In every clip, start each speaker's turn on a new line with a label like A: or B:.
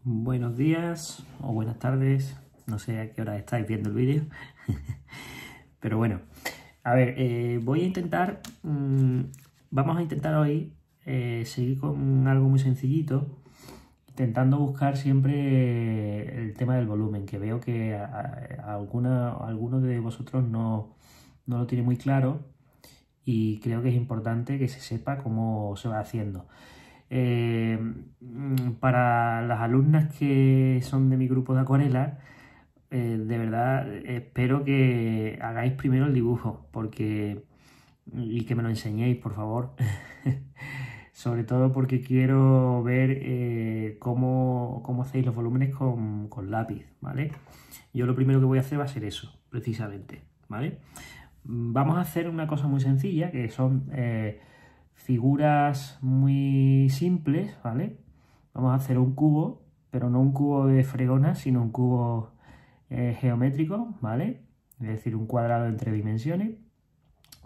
A: Buenos días o buenas tardes, no sé a qué hora estáis viendo el vídeo, pero bueno, a ver, voy a intentar, vamos a intentar hoy seguir con algo muy sencillito, intentando buscar siempre el tema del volumen, que veo que alguno de vosotros no lo tiene muy claro y creo que es importante que se sepa cómo se va haciendo. Eh, para las alumnas que son de mi grupo de acuarela, de verdad espero que hagáis primero el dibujo y que me lo enseñéis, por favor. Sobre todo porque quiero ver cómo hacéis los volúmenes con lápiz, ¿vale? Yo lo primero que voy a hacer va a ser eso, precisamente, ¿vale? Vamos a hacer una cosa muy sencilla, que son figuras muy simples, ¿vale? Vamos a hacer un cubo, pero no un cubo de fregona, sino un cubo geométrico, ¿vale? Es decir, un cuadrado en 3 dimensiones.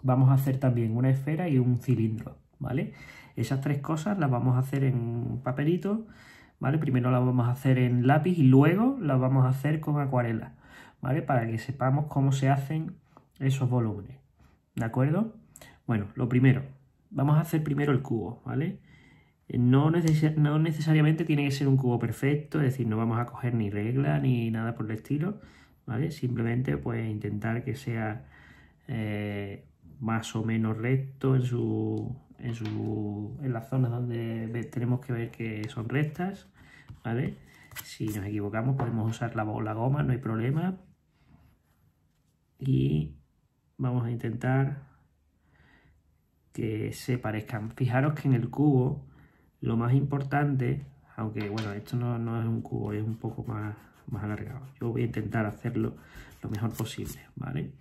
A: Vamos a hacer también una esfera y un cilindro, ¿vale? Esas tres cosas las vamos a hacer en papelito, ¿vale? Primero las vamos a hacer en lápiz y luego las vamos a hacer con acuarela, ¿vale? Para que sepamos cómo se hacen esos volúmenes, ¿de acuerdo? Bueno, lo primero, vamos a hacer primero el cubo, ¿vale? No necesariamente tiene que ser un cubo perfecto, es decir, no vamos a coger ni regla ni nada por el estilo, ¿vale? Simplemente pues intentar que sea más o menos recto en las zonas donde tenemos que ver que son rectas, ¿vale? Si nos equivocamos podemos usar la goma, no hay problema. Y vamos a intentar que se parezcan. Fijaros que en el cubo lo más importante, aunque bueno, esto no es un cubo, es un poco más alargado. Yo voy a intentar hacerlo lo mejor posible, ¿vale?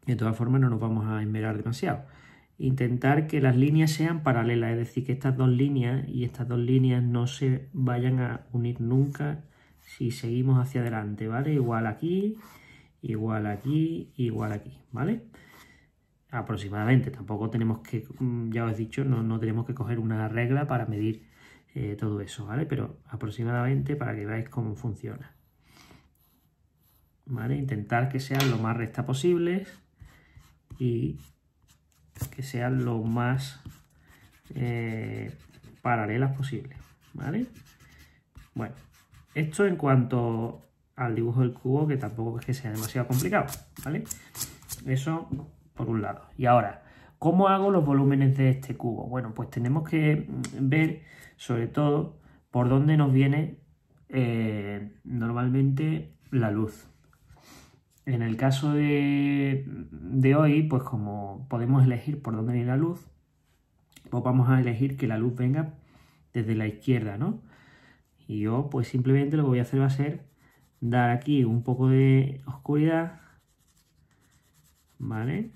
A: De todas formas no nos vamos a esmerar demasiado. Intentar que las líneas sean paralelas, es decir, que estas dos líneas y estas dos líneas no se vayan a unir nunca si seguimos hacia adelante, ¿vale? Igual aquí, igual aquí, igual aquí, ¿vale? Aproximadamente, tampoco tenemos que, ya os he dicho, no tenemos que coger una regla para medir todo eso, ¿vale? Pero aproximadamente para que veáis cómo funciona, ¿vale? Intentar que sean lo más rectas posibles y que sean lo más paralelas posible, ¿vale? Bueno, esto en cuanto al dibujo del cubo, que tampoco es que sea demasiado complicado, ¿vale? Eso por un lado. Y ahora, ¿cómo hago los volúmenes de este cubo? Bueno, pues tenemos que ver sobre todo por dónde nos viene normalmente la luz. En el caso de hoy, pues como podemos elegir por dónde viene la luz, pues vamos a elegir que la luz venga desde la izquierda, ¿no? Y yo pues simplemente lo que voy a hacer va a ser dar aquí un poco de oscuridad, ¿vale?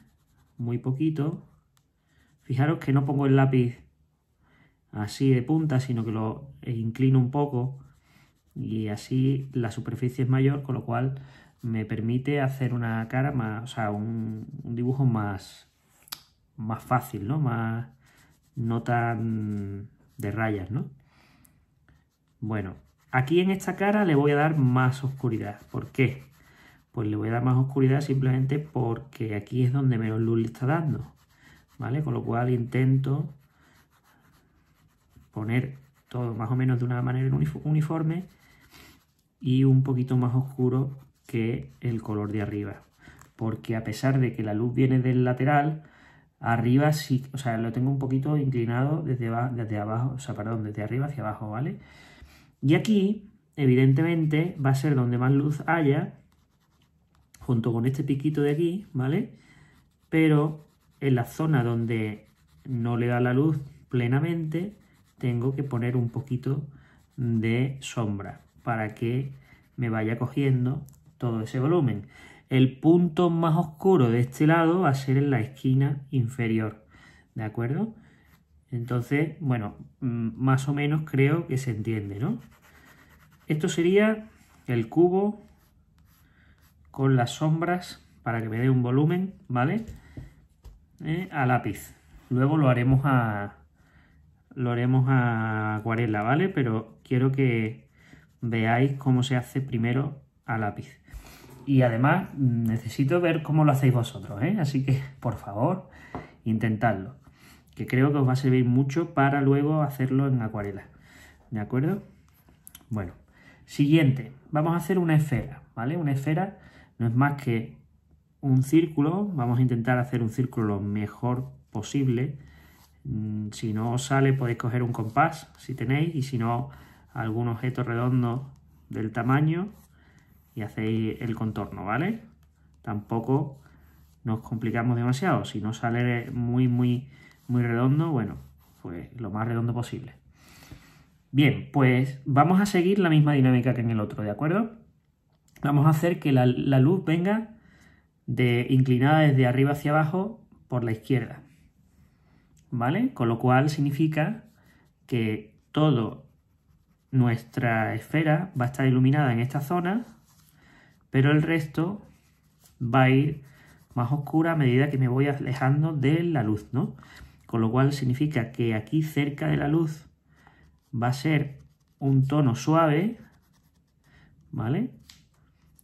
A: Muy poquito. Fijaros que no pongo el lápiz así de punta, sino que lo inclino un poco y así la superficie es mayor, con lo cual me permite hacer una cara más, o sea, un dibujo más fácil, ¿no? No tan de rayas, ¿no? Bueno, aquí en esta cara le voy a dar más oscuridad. ¿Por qué? Pues le voy a dar más oscuridad simplemente porque aquí es donde menos luz le está dando, ¿vale? Con lo cual intento poner todo más o menos de una manera uniforme y un poquito más oscuro que el color de arriba. Porque a pesar de que la luz viene del lateral, arriba sí, o sea, lo tengo un poquito inclinado desde abajo, o sea, perdón, desde arriba hacia abajo, ¿vale? Y aquí, evidentemente, va a ser donde más luz haya, junto con este piquito de aquí, ¿vale? Pero en la zona donde no le da la luz plenamente, tengo que poner un poquito de sombra para que me vaya cogiendo todo ese volumen. El punto más oscuro de este lado va a ser en la esquina inferior, ¿de acuerdo? Entonces, bueno, más o menos creo que se entiende, ¿no? Esto sería el cubo con las sombras para que me dé un volumen, ¿vale? A lápiz. Luego lo haremos lo haremos a acuarela, ¿vale? Pero quiero que veáis cómo se hace primero a lápiz. Y además necesito ver cómo lo hacéis vosotros, ¿eh? Así que, por favor, intentadlo. Que creo que os va a servir mucho para luego hacerlo en acuarela. ¿De acuerdo? Bueno, siguiente. Vamos a hacer una esfera, ¿vale? Una esfera no es más que un círculo. Vamos a intentar hacer un círculo lo mejor posible. Si no os sale, podéis coger un compás, si tenéis, y si no, algún objeto redondo del tamaño y hacéis el contorno, ¿vale? Tampoco nos complicamos demasiado. Si no sale muy redondo, bueno, pues lo más redondo posible. Bien, pues vamos a seguir la misma dinámica que en el otro, ¿de acuerdo? Vamos a hacer que la luz venga inclinada desde arriba hacia abajo por la izquierda, ¿vale? Con lo cual significa que toda nuestra esfera va a estar iluminada en esta zona, pero el resto va a ir más oscura a medida que me voy alejando de la luz, ¿no? Con lo cual significa que aquí cerca de la luz va a ser un tono suave, ¿vale?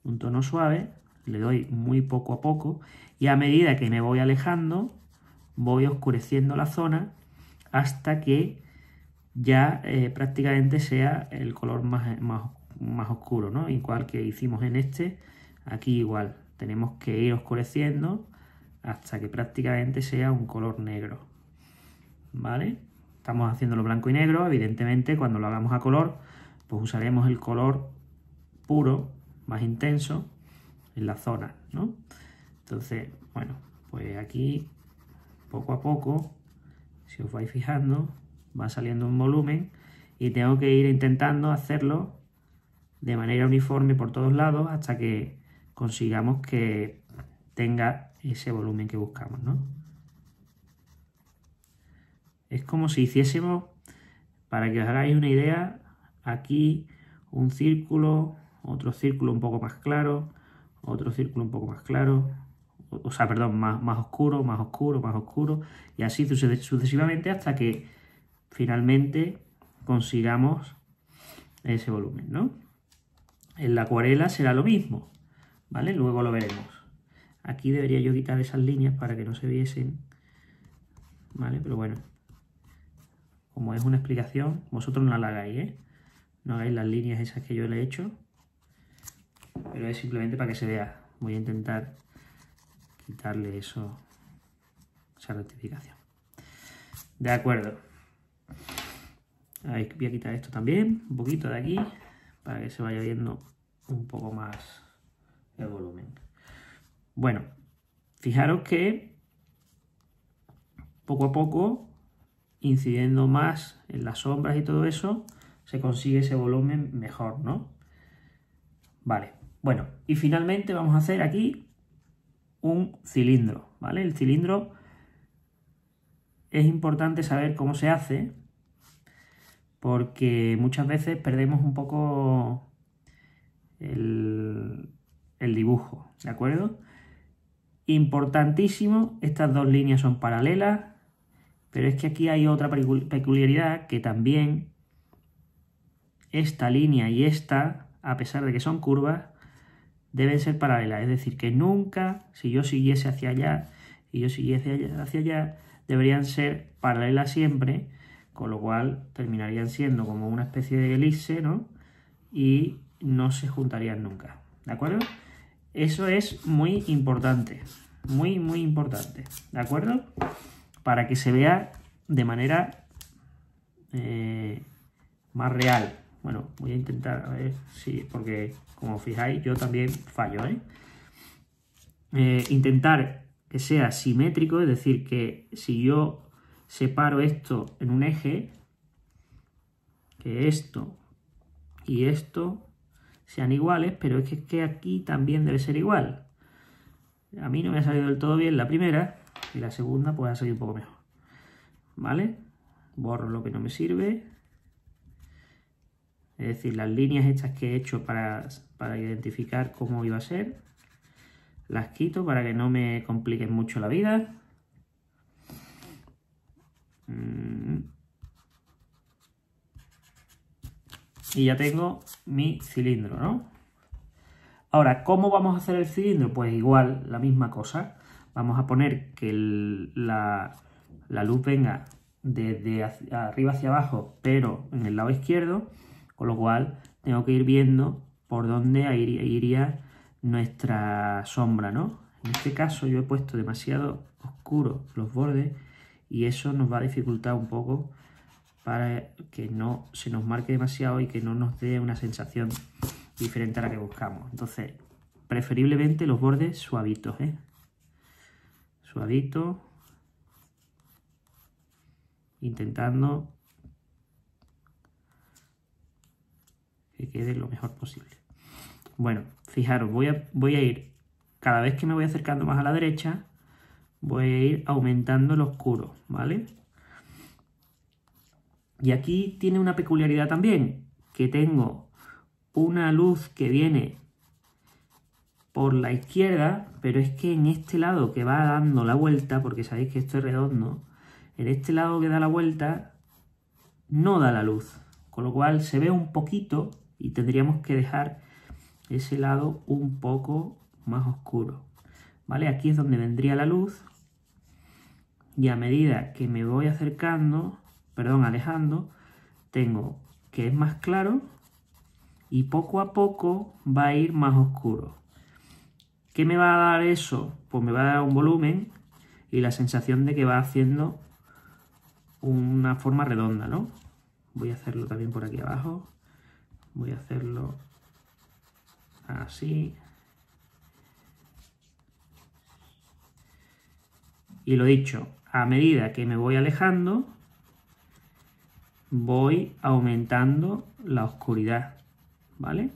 A: Un tono suave, le doy muy poco a poco y a medida que me voy alejando voy oscureciendo la zona hasta que ya prácticamente sea el color más oscuro, ¿no? Igual que hicimos en este, aquí igual, tenemos que ir oscureciendo hasta que prácticamente sea un color negro, ¿vale? Estamos haciéndolo blanco y negro, evidentemente cuando lo hagamos a color, pues usaremos el color puro, más intenso, en la zona, ¿no? Entonces, bueno, pues aquí poco a poco, si os vais fijando, va saliendo un volumen y tengo que ir intentando hacerlo de manera uniforme por todos lados hasta que consigamos que tenga ese volumen que buscamos, ¿no? Es como si hiciésemos, para que os hagáis una idea, aquí un círculo, otro círculo un poco más claro, otro círculo un poco más claro, o sea, perdón, más oscuro, más oscuro, más oscuro, y así sucesivamente hasta que finalmente consigamos ese volumen, ¿no? En la acuarela será lo mismo, ¿vale? Luego lo veremos. Aquí debería yo quitar esas líneas para que no se viesen, ¿vale? Pero bueno, como es una explicación, vosotros no la hagáis, ¿eh? No hagáis las líneas esas que yo le he hecho, pero es simplemente para que se vea. Voy a intentar quitarle esa rectificación. De acuerdo. Ahí voy a quitar esto también, un poquito de aquí, para que se vaya viendo un poco más el volumen. Bueno, fijaros que poco a poco, incidiendo más en las sombras y todo eso, se consigue ese volumen mejor, ¿no? Vale, bueno, y finalmente vamos a hacer aquí un cilindro, ¿vale? El cilindro es importante saber cómo se hace porque muchas veces perdemos un poco el dibujo, ¿de acuerdo? Importantísimo, estas dos líneas son paralelas, pero es que aquí hay otra peculiaridad que también esta línea y esta, a pesar de que son curvas, deben ser paralelas. Es decir, que nunca, si yo siguiese hacia allá y yo siguiese hacia allá, deberían ser paralelas siempre, con lo cual terminarían siendo como una especie de elipse, ¿no? Y no se juntarían nunca, ¿de acuerdo? Eso es muy importante, muy importante, ¿de acuerdo? Para que se vea de manera más real. Bueno, voy a intentar, a ver si, porque como fijáis yo también fallo, ¿eh? Intentar que sea simétrico, es decir, que si yo separo esto en un eje, que esto y esto sean iguales, pero es que aquí también debe ser igual. A mí no me ha salido del todo bien la primera y la segunda pues ha salido un poco mejor, ¿vale? Borro lo que no me sirve. Es decir, las líneas estas que he hecho para identificar cómo iba a ser, las quito para que no me compliquen mucho la vida. y ya tengo mi cilindro, ¿no? Ahora, ¿cómo vamos a hacer el cilindro? Pues igual, la misma cosa. Vamos a poner que la luz venga desde arriba hacia abajo, pero en el lado izquierdo, con lo cual tengo que ir viendo por dónde iría nuestra sombra, ¿no? En este caso yo he puesto demasiado oscuro los bordes y eso nos va a dificultar un poco para que no se nos marque demasiado y que no nos dé una sensación diferente a la que buscamos. Entonces, preferiblemente los bordes suavitos, ¿eh? Suavito, intentando que quede lo mejor posible. Bueno, fijaros, voy a ir, cada vez que me voy acercando más a la derecha, voy a ir aumentando el oscuro, ¿vale? Y aquí tiene una peculiaridad también, que tengo una luz que viene por la izquierda, pero es que en este lado que va dando la vuelta, porque sabéis que esto es redondo, en este lado que da la vuelta no da la luz, con lo cual se ve un poquito y tendríamos que dejar ese lado un poco más oscuro, ¿vale? Aquí es donde vendría la luz y a medida que me voy alejando, tengo que es más claro y poco a poco va a ir más oscuro. ¿Qué me va a dar eso? Pues me va a dar un volumen y la sensación de que va haciendo una forma redonda, ¿no? Voy a hacerlo también por aquí abajo. Voy a hacerlo así. Y lo dicho, a medida que me voy alejando, voy aumentando la oscuridad, ¿vale?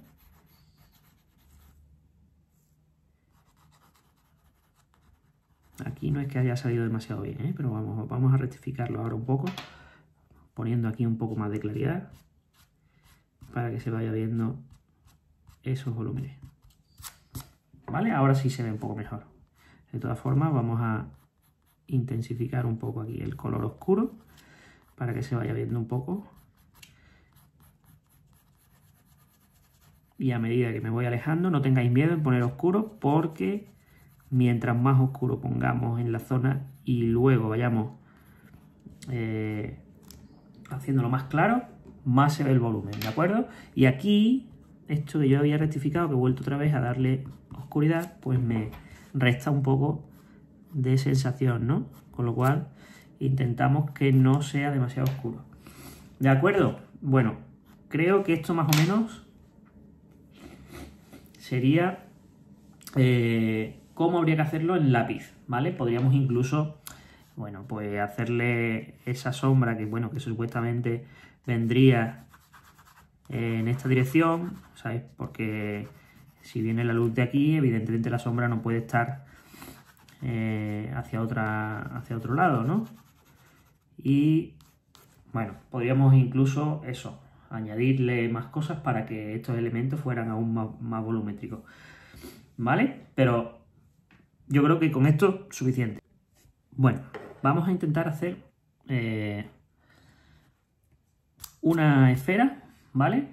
A: Aquí no es que haya salido demasiado bien, ¿eh? Pero vamos a rectificarlo ahora un poco, poniendo aquí un poco más de claridad para que se vaya viendo esos volúmenes. ¿Vale? Ahora sí se ve un poco mejor. De todas formas, vamos a intensificar un poco aquí el color oscuro para que se vaya viendo un poco. Y a medida que me voy alejando, no tengáis miedo en poner oscuro, porque mientras más oscuro pongamos en la zona y luego vayamos haciéndolo más claro, más se ve el volumen, ¿de acuerdo? Y aquí, esto que yo había rectificado, que he vuelto otra vez a darle oscuridad, pues me resta un poco de sensación, ¿no? Con lo cual intentamos que no sea demasiado oscuro. ¿De acuerdo? Bueno, creo que esto más o menos sería cómo habría que hacerlo en lápiz, ¿vale? Podríamos incluso, bueno, pues hacerle esa sombra que, bueno, que supuestamente vendría en esta dirección, ¿sabes? Porque si viene la luz de aquí, evidentemente la sombra no puede estar hacia otro lado, ¿no? Y bueno, podríamos incluso eso, añadirle más cosas para que estos elementos fueran aún más volumétricos, ¿vale? Pero yo creo que con esto es suficiente. Bueno, vamos a intentar hacer una esfera, ¿vale?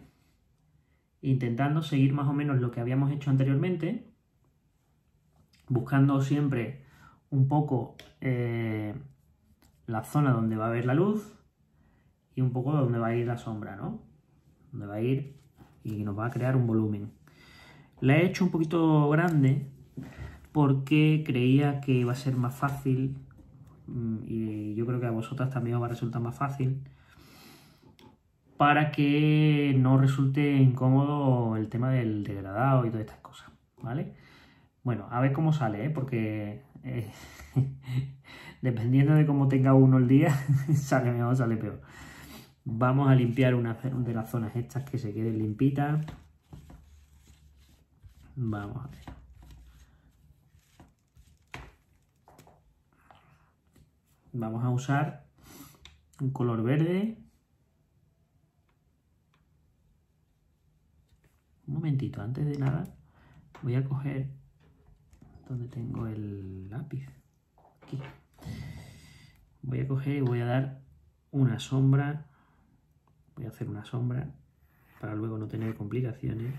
A: Intentando seguir más o menos lo que habíamos hecho anteriormente, buscando siempre un poco la zona donde va a haber la luz y un poco donde va a ir la sombra, ¿no? Donde va a ir y nos va a crear un volumen. La he hecho un poquito grande porque creía que iba a ser más fácil, y yo creo que a vosotras también os va a resultar más fácil, para que no resulte incómodo el tema del degradado y todas estas cosas, ¿vale? Bueno, a ver cómo sale, ¿eh? Porque dependiendo de cómo tenga uno el día, sale mejor o sale peor. Vamos a limpiar una de las zonas estas que se queden limpitas. Vamos a ver. Vamos a usar un color verde. Un momentito, antes de nada, voy a coger donde tengo el lápiz. Aquí. Voy a coger y voy a dar una sombra. Voy a hacer una sombra para luego no tener complicaciones.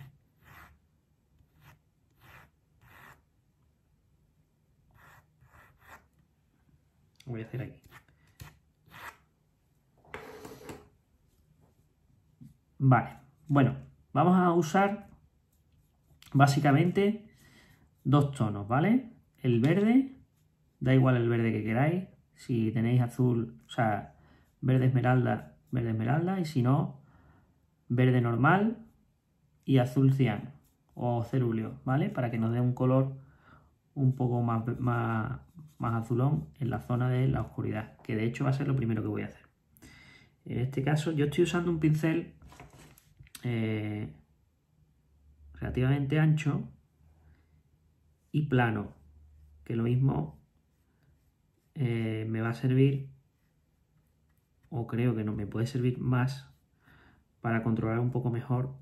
A: Voy a hacer aquí. Vale, bueno, vamos a usar básicamente dos tonos, ¿vale? El verde, da igual el verde que queráis. Si tenéis azul, o sea, verde esmeralda, y si no, verde normal y azul cian o cerúleo, ¿vale? Para que nos dé un color un poco más azulón en la zona de la oscuridad, que de hecho va a ser lo primero que voy a hacer. En este caso yo estoy usando un pincel relativamente ancho y plano, que lo mismo me va a servir, o creo que no me puede servir más, para controlar un poco mejor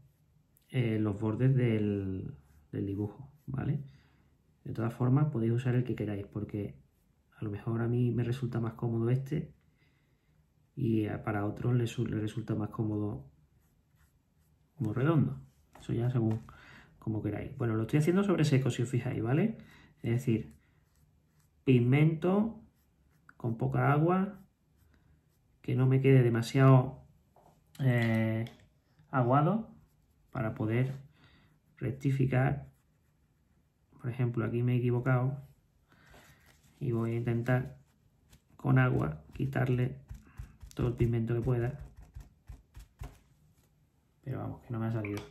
A: los bordes del dibujo, ¿vale? De todas formas podéis usar el que queráis, porque a lo mejor a mí me resulta más cómodo este y para otros les resulta más cómodo como redondo. Eso ya según como queráis. Bueno, lo estoy haciendo sobre seco, si os fijáis, ¿vale? Es decir, pigmento con poca agua, que no me quede demasiado aguado, para poder rectificar. Por ejemplo, aquí me he equivocado y voy a intentar con agua quitarle todo el pigmento que pueda, pero vamos, que no me ha salido.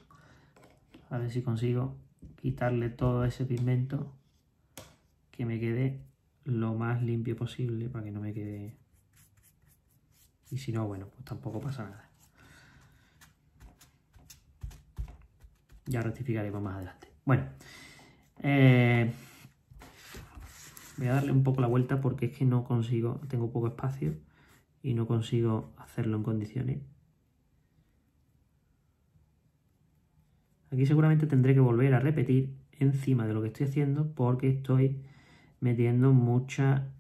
A: A ver si consigo quitarle todo ese pigmento, que me quede lo más limpio posible, para que no me quede, y si no, bueno, pues tampoco pasa nada. Ya rectificaremos más adelante. Bueno, voy a darle un poco la vuelta porque es que no consigo, tengo poco espacio y no consigo hacerlo en condiciones. Aquí seguramente tendré que volver a repetir encima de lo que estoy haciendo, porque estoy metiendo mucha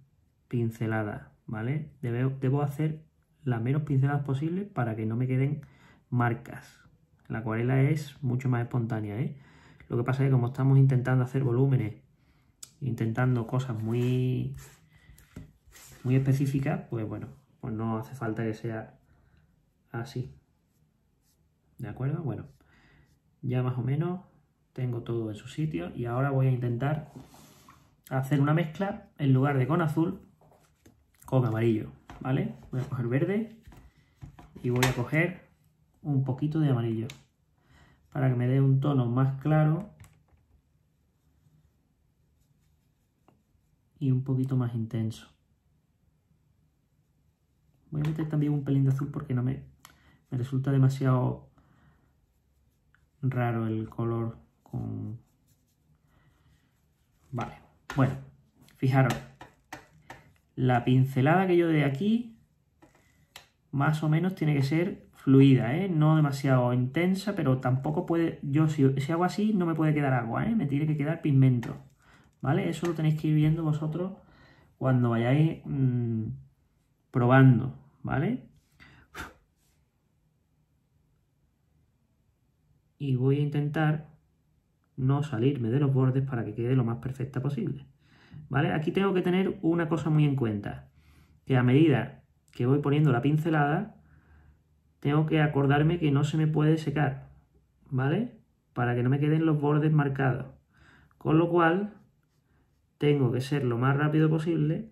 A: pincelada, ¿vale? Debo hacer las menos pinceladas posibles para que no me queden marcas. La acuarela es mucho más espontánea, ¿eh? Lo que pasa es que como estamos intentando hacer volúmenes, intentando cosas muy específicas, pues bueno, pues no hace falta que sea así. ¿De acuerdo? Bueno, ya más o menos tengo todo en su sitio y ahora voy a intentar hacer una mezcla, en lugar de con azul, con amarillo, ¿vale? Voy a coger verde y voy a coger un poquito de amarillo para que me dé un tono más claro y un poquito más intenso. Voy a meter también un pelín de azul porque no me resulta demasiado raro el color con... Vale, bueno, fijaros, la pincelada que yo dé aquí más o menos tiene que ser fluida, ¿eh? No demasiado intensa, pero tampoco puede... Yo si hago así no me puede quedar agua, ¿eh? Me tiene que quedar pigmento, ¿vale? Eso lo tenéis que ir viendo vosotros cuando vayáis probando, ¿vale? Y voy a intentar no salirme de los bordes para que quede lo más perfecta posible, ¿vale? Aquí tengo que tener una cosa muy en cuenta, que a medida que voy poniendo la pincelada, tengo que acordarme que no se me puede secar, ¿vale? Para que no me queden los bordes marcados. Con lo cual, tengo que ser lo más rápido posible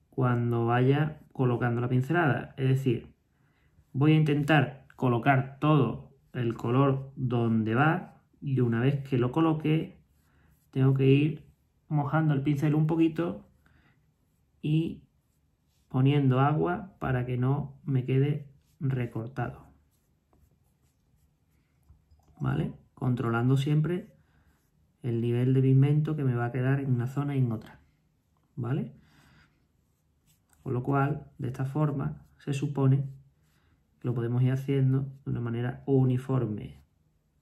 A: cuando vaya colocando la pincelada. Es decir, voy a intentar colocar todo el color donde va, y una vez que lo coloque, tengo que ir mojando el pincel un poquito y poniendo agua para que no me quede recortado, ¿vale? Controlando siempre el nivel de pigmento que me va a quedar en una zona y en otra, ¿vale? Con lo cual, de esta forma, se supone que lo podemos ir haciendo de una manera uniforme,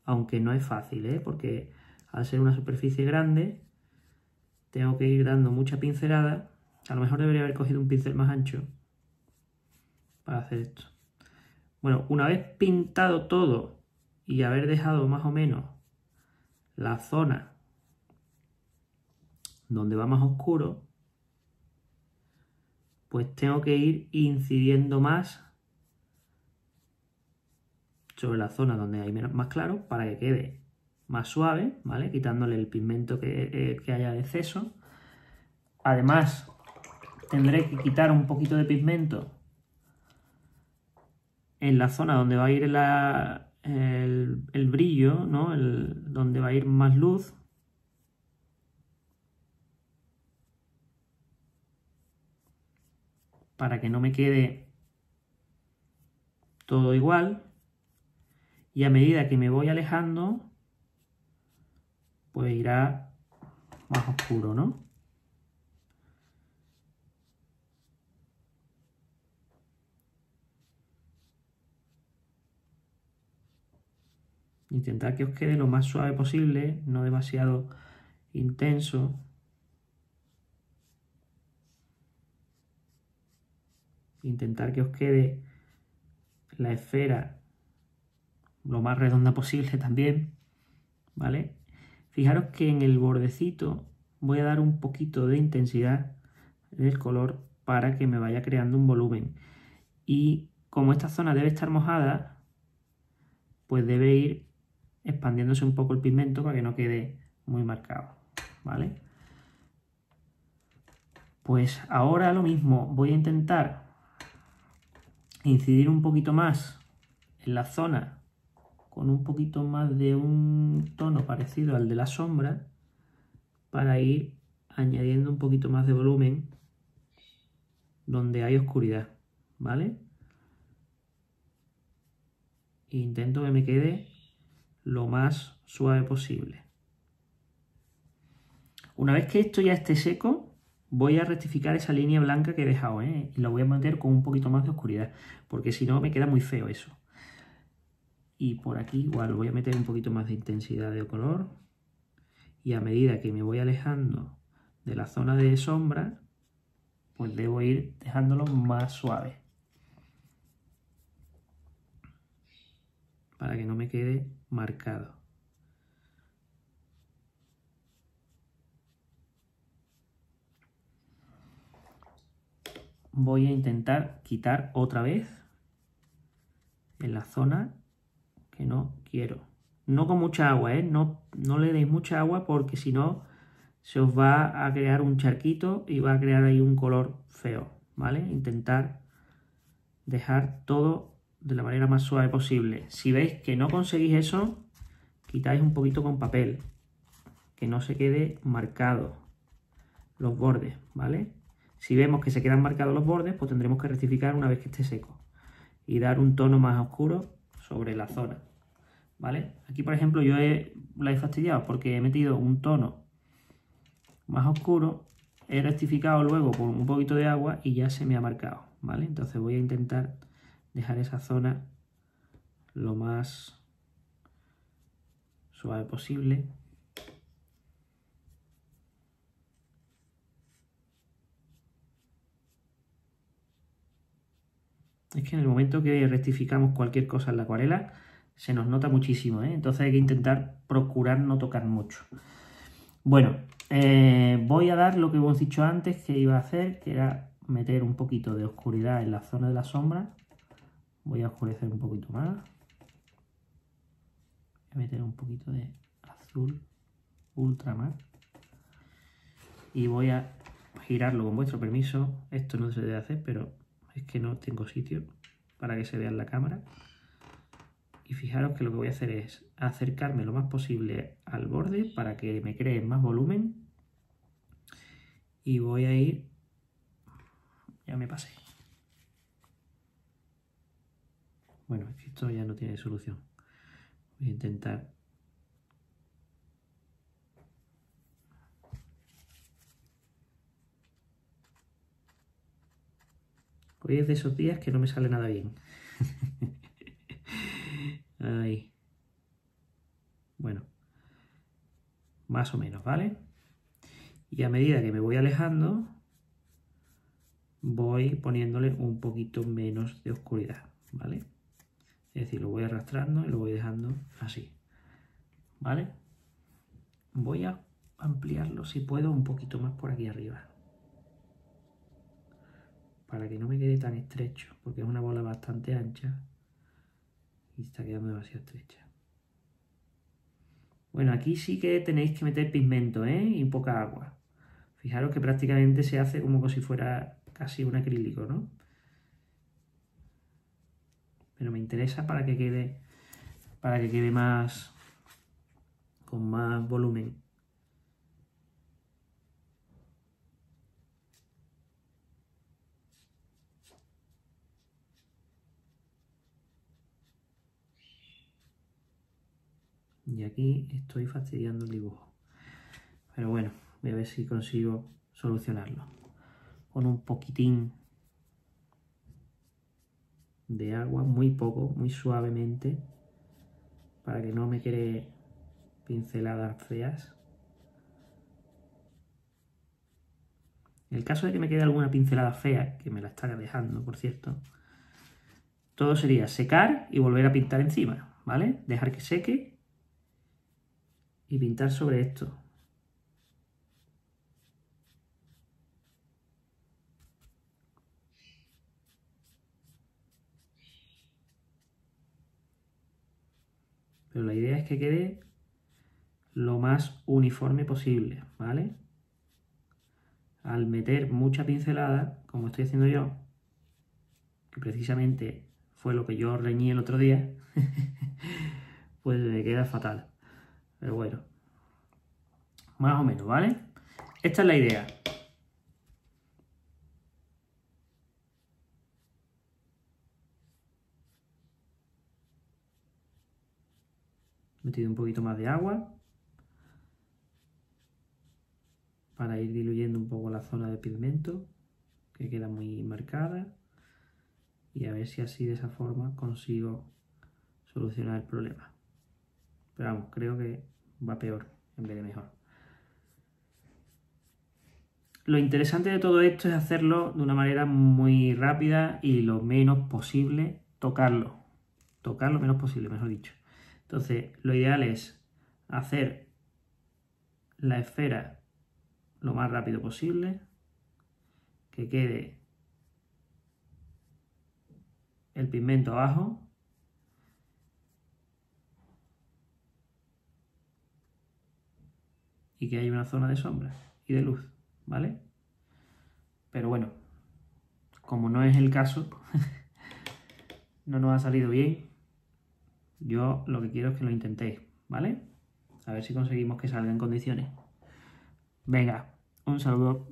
A: aunque no es fácil, ¿eh? Porque al ser una superficie grande, tengo que ir dando mucha pincelada. A lo mejor debería haber cogido un pincel más ancho para hacer esto. Bueno, una vez pintado todo y haber dejado más o menos la zona donde va más oscuro, pues tengo que ir incidiendo más sobre la zona donde hay más claro para que quede más suave, ¿vale? Quitándole el pigmento que haya de exceso. Además, tendré que quitar un poquito de pigmento en la zona donde va a ir el brillo, ¿no? Donde va a ir más luz. Para que no me quede todo igual. Y a medida que me voy alejando, pues irá más oscuro, ¿no? Intentar que os quede lo más suave posible, no demasiado intenso. Intentar que os quede la esfera lo más redonda posible también, ¿vale? Fijaros que en el bordecito voy a dar un poquito de intensidad del color para que me vaya creando un volumen. Y como esta zona debe estar mojada, pues debe ir expandiéndose un poco el pigmento para que no quede muy marcado, ¿vale? Pues ahora lo mismo, voy a intentar incidir un poquito más en la zona con un poquito más de un tono parecido al de la sombra para ir añadiendo un poquito más de volumen donde hay oscuridad, ¿vale? E intento que me quede lo más suave posible. Una vez que esto ya esté seco, voy a rectificar esa línea blanca que he dejado, y la voy a meter con un poquito más de oscuridad, porque si no me queda muy feo eso. Y por aquí igual voy a meter un poquito más de intensidad de color, y a medida que me voy alejando de la zona de sombra, pues debo ir dejándolo más suave, para que no me quede marcado. Voy a intentar quitar otra vez en la zona que no quiero. No con mucha agua, no le deis mucha agua porque si no se os va a crear un charquito y va a crear ahí un color feo, ¿vale? Intentar dejar todo de la manera más suave posible. Si veis que no conseguís eso, quitáis un poquito con papel, que no se quede marcado los bordes, ¿vale? Si vemos que se quedan marcados los bordes, pues tendremos que rectificar una vez que esté seco y dar un tono más oscuro sobre la zona, ¿vale? Aquí, por ejemplo, yo la he fastidiado porque he metido un tono más oscuro, he rectificado luego con un poquito de agua y ya se me ha marcado, ¿vale? Entonces voy a intentar dejar esa zona lo más suave posible. Es que en el momento que rectificamos cualquier cosa en la acuarela se nos nota muchísimo, Entonces hay que intentar procurar no tocar mucho. Bueno, voy a dar lo que hemos dicho antes que iba a hacer, que era meter un poquito de oscuridad en la zona de la sombra. Voy a oscurecer un poquito más. Voy a meter un poquito de azul ultramar. Y voy a girarlo con vuestro permiso. Esto no se debe hacer, pero es que no tengo sitio para que se vea en la cámara. Y fijaros que lo que voy a hacer es acercarme lo más posible al borde para que me cree más volumen. Y voy a ir... Ya me pasé. Bueno, es que esto ya no tiene solución. Voy a intentar... Hoy es de esos días que no me sale nada bien. Ahí. Bueno. Más o menos, ¿vale? Y a medida que me voy alejando, voy poniéndole un poquito menos de oscuridad, ¿vale? Es decir, lo voy arrastrando y lo voy dejando así, ¿vale? Voy a ampliarlo, si puedo, un poquito más por aquí arriba, para que no me quede tan estrecho, porque es una bola bastante ancha y está quedando demasiado estrecha. Bueno, aquí sí que tenéis que meter pigmento, ¿eh? Y poca agua. Fijaros que prácticamente se hace como si fuera casi un acrílico, ¿no? Pero me interesa para que quede más, con más volumen. Y aquí estoy fastidiando el dibujo. Pero bueno, voy a ver si consigo solucionarlo. Con un poquitín de agua, muy poco, muy suavemente, para que no me quede pinceladas feas. En el caso de que me quede alguna pincelada fea, que me la está dejando, por cierto, todo sería secar y volver a pintar encima, ¿vale? Dejar que seque y pintar sobre esto. Pero la idea es que quede lo más uniforme posible, ¿vale? Al meter mucha pincelada, como estoy haciendo yo, que precisamente fue lo que yo reñí el otro día, pues me queda fatal. Pero bueno, más o menos, ¿vale? Esta es la idea. He metido un poquito más de agua para ir diluyendo un poco la zona de pigmento, que queda muy marcada, y a ver si así de esa forma consigo solucionar el problema. Pero vamos, creo que va peor en vez de mejor. Lo interesante de todo esto es hacerlo de una manera muy rápida y lo menos posible tocarlo. Tocar lo menos posible, mejor dicho. Entonces, lo ideal es hacer la esfera lo más rápido posible, que quede el pigmento abajo y que haya una zona de sombra y de luz, ¿vale? Pero bueno, como no es el caso, no nos ha salido bien, yo lo que quiero es que lo intentéis, ¿vale? A ver si conseguimos que salga en condiciones. Venga, un saludo.